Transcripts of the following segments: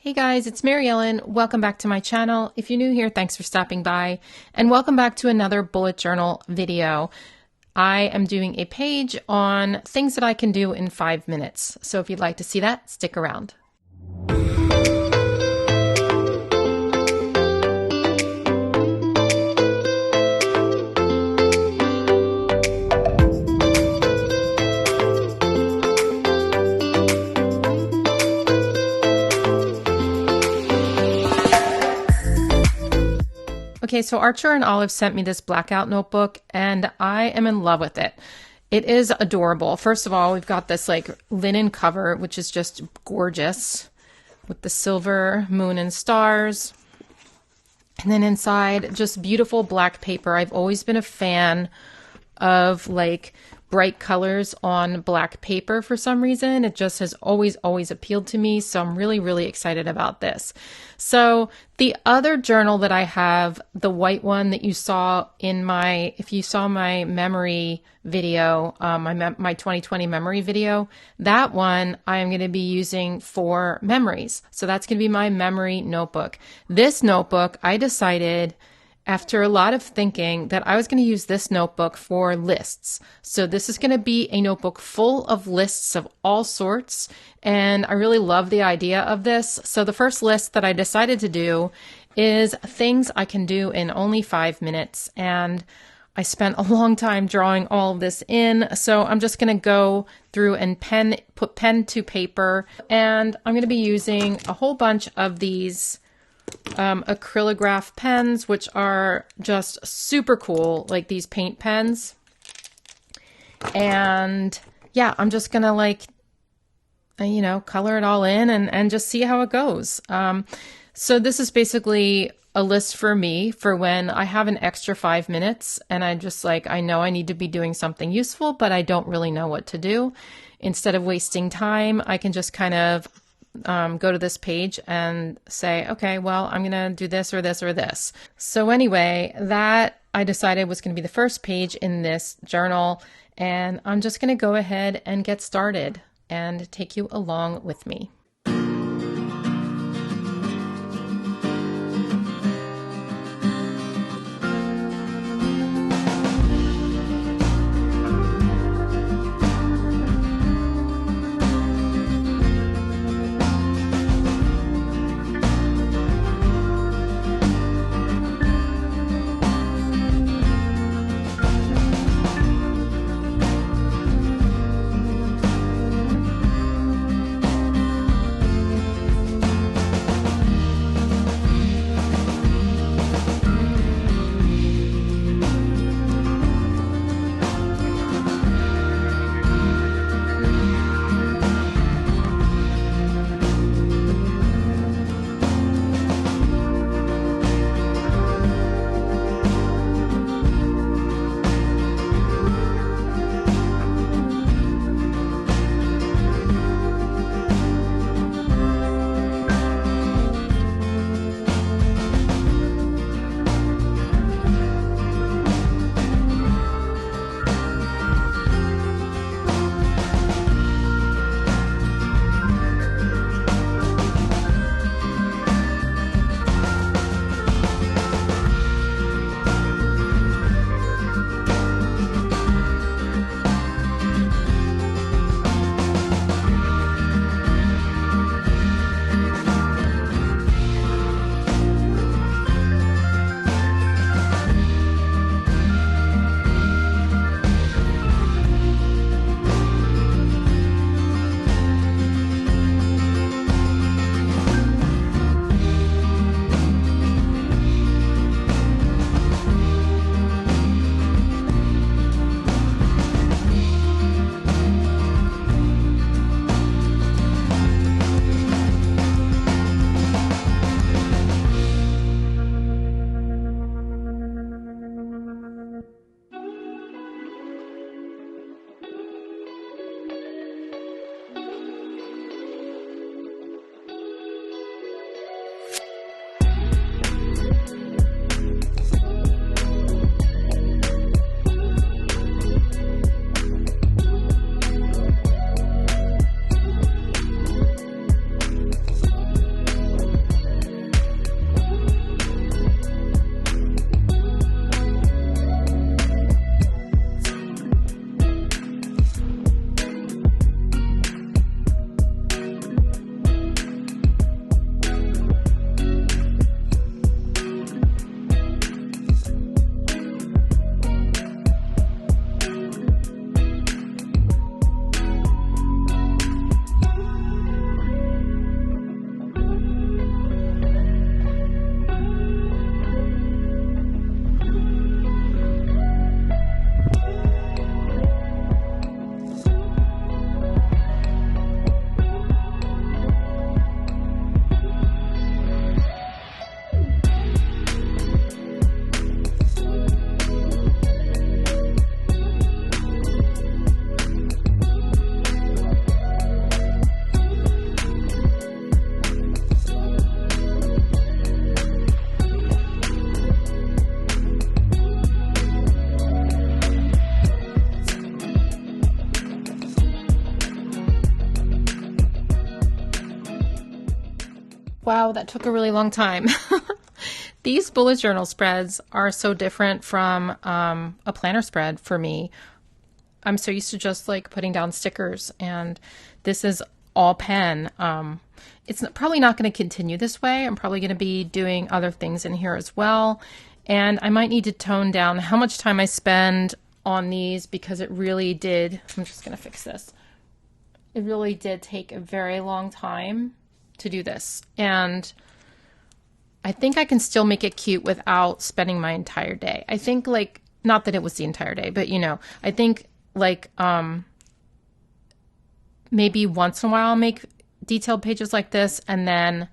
Hey guys, it's Mary Ellen. Welcome back to my channel. If you're new here, thanks for stopping by, and welcome back to another bullet journal video. I am doing a page on things that I can do in 5 minutes. So if you'd like to see that, stick around. Okay, so Archer and Olive sent me this Blackout notebook, and I am in love with it. It is adorable. First of all, we've got this like linen cover, which is just gorgeous, with the silver moon and stars. And then inside, just beautiful black paper. I've always been a fan of like bright colors on black paper for some reason. It just has always appealed to me. So I'm really excited about this. So the other journal that I have, the white one that you saw in my, if you saw my memory video, my 2020 memory video, that one I am going to be using for memories. So that's going to be my memory notebook. This notebook, I decided after a lot of thinking that I was going to use this notebook for lists. So this is going to be a notebook full of lists of all sorts. And I really love the idea of this. So the first list that I decided to do is things I can do in only 5 minutes. And I spent a long time drawing all of this in. So I'm just going to go through and put pen to paper. And I'm going to be using a whole bunch of these Acrylograph pens, which are just super cool, like these paint pens. And yeah, I'm just gonna like, color it all in and just see how it goes. So this is basically a list for me for when I have an extra 5 minutes and I just like, I know I need to be doing something useful, but I don't really know what to do. Instead of wasting time, I can just kind of go to this page and say, okay, well, I'm going to do this or this or this. So anyway, that I decided was going to be the first page in this journal. And I'm just going to go ahead and get started and take you along with me. Wow, that took a really long time. These bullet journal spreads are so different from a planner spread for me. I'm so used to just like putting down stickers, and this is all pen. It's probably not going to continue this way. I'm probably going to be doing other things in here as well. And I might need to tone down how much time I spend on these, because it really did, I'm just going to fix this. It really did take a very long time to do this. And I think I can still make it cute without spending my entire day. I think, like, not that it was the entire day, but you know, I think like maybe once in a while I'll make detailed pages like this, and then,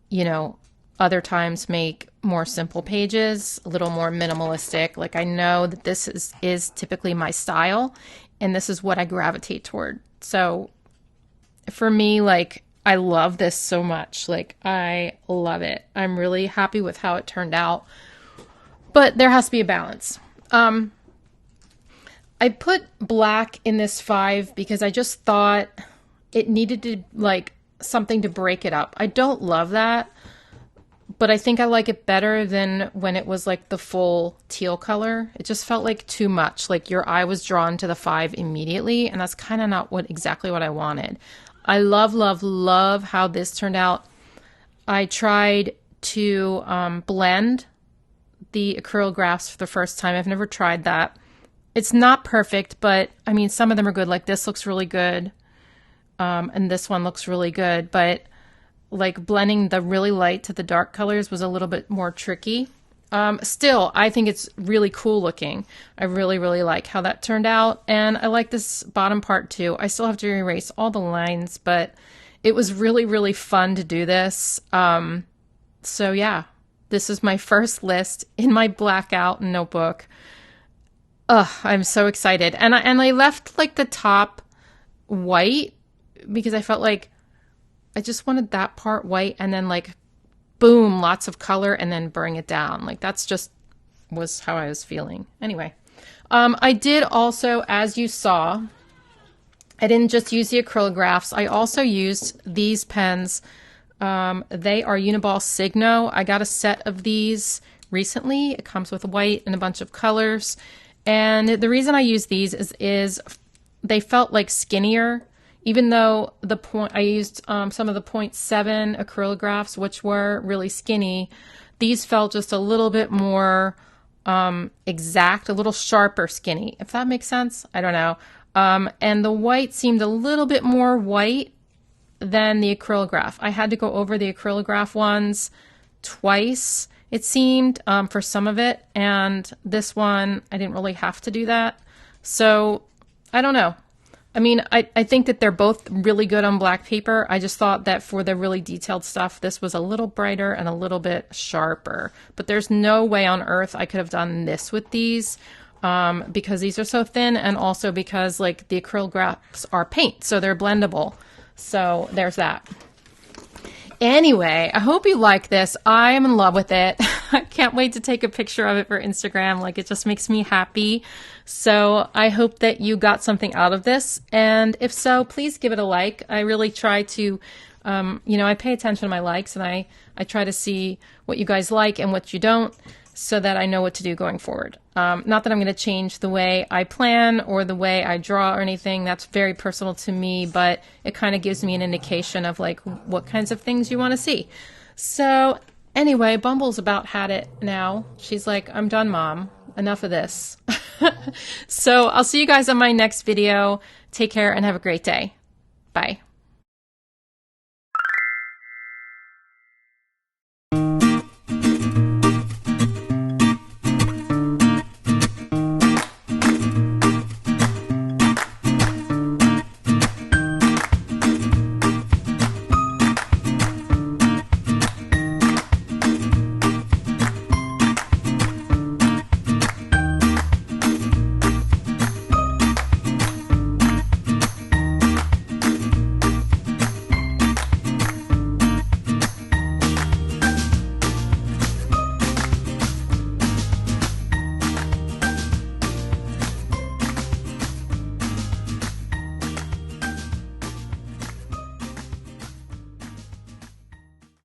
you know, other times make more simple pages, a little more minimalistic. Like, I know that this is typically my style, and this is what I gravitate toward. So for me, like, I love this so much. Like, I love it. I'm really happy with how it turned out, but there has to be a balance. I put black in this 5 because I just thought it needed to, like, something to break it up. I don't love that, but I think I like it better than when it was like the full teal color. It just felt like too much. Like, your eye was drawn to the 5 immediately, and that's kind of not exactly what I wanted. I love, love, love how this turned out. I tried to blend the acrylographs for the first time. I've never tried that. It's not perfect, but I mean, some of them are good. Like, this looks really good. And this one looks really good, but like blending the really light to the dark colors was a little bit more tricky. Still, I think it's really cool looking. I really, really like how that turned out. And I like this bottom part too. I still have to erase all the lines, but it was really, really fun to do this. So yeah, this is my first list in my Blackout notebook. I'm so excited. And I left like the top white because I felt like I just wanted that part white, and then like, boom, lots of color, and then bring it down. Like, that's just was how I was feeling. Anyway, I did also, as you saw, I didn't just use the acrylographs. I also used these pens. They are Uniball Signo. I got a set of these recently. It comes with white and a bunch of colors. And the reason I use these is they felt like skinnier, even though I used some of the 0.7 acrylographs, which were really skinny. These felt just a little bit more exact, a little sharper skinny, if that makes sense. I don't know. And the white seemed a little bit more white than the acrylograph. I had to go over the acrylograph ones twice, it seemed, for some of it. And this one, I didn't really have to do that. So I don't know. I mean, I think that they're both really good on black paper. I just thought that for the really detailed stuff, this was a little brighter and a little bit sharper. But there's no way on earth I could have done this with these, because these are so thin, and also because like the acrylographs are paint, so they're blendable. So there's that. Anyway, I hope you like this. I am in love with it. I can't wait to take a picture of it for Instagram. Like, it just makes me happy. So I hope that you got something out of this. And if so, please give it a like. I really try to, I pay attention to my likes, and I try to see what you guys like and what you don't, so that I know what to do going forward. Not that I'm going to change the way I plan or the way I draw or anything. That's very personal to me, but it kind of gives me an indication of like what kinds of things you want to see. So anyway, Bumble's about had it now. She's like, I'm done, Mom. Enough of this. So I'll see you guys on my next video. Take care and have a great day. Bye.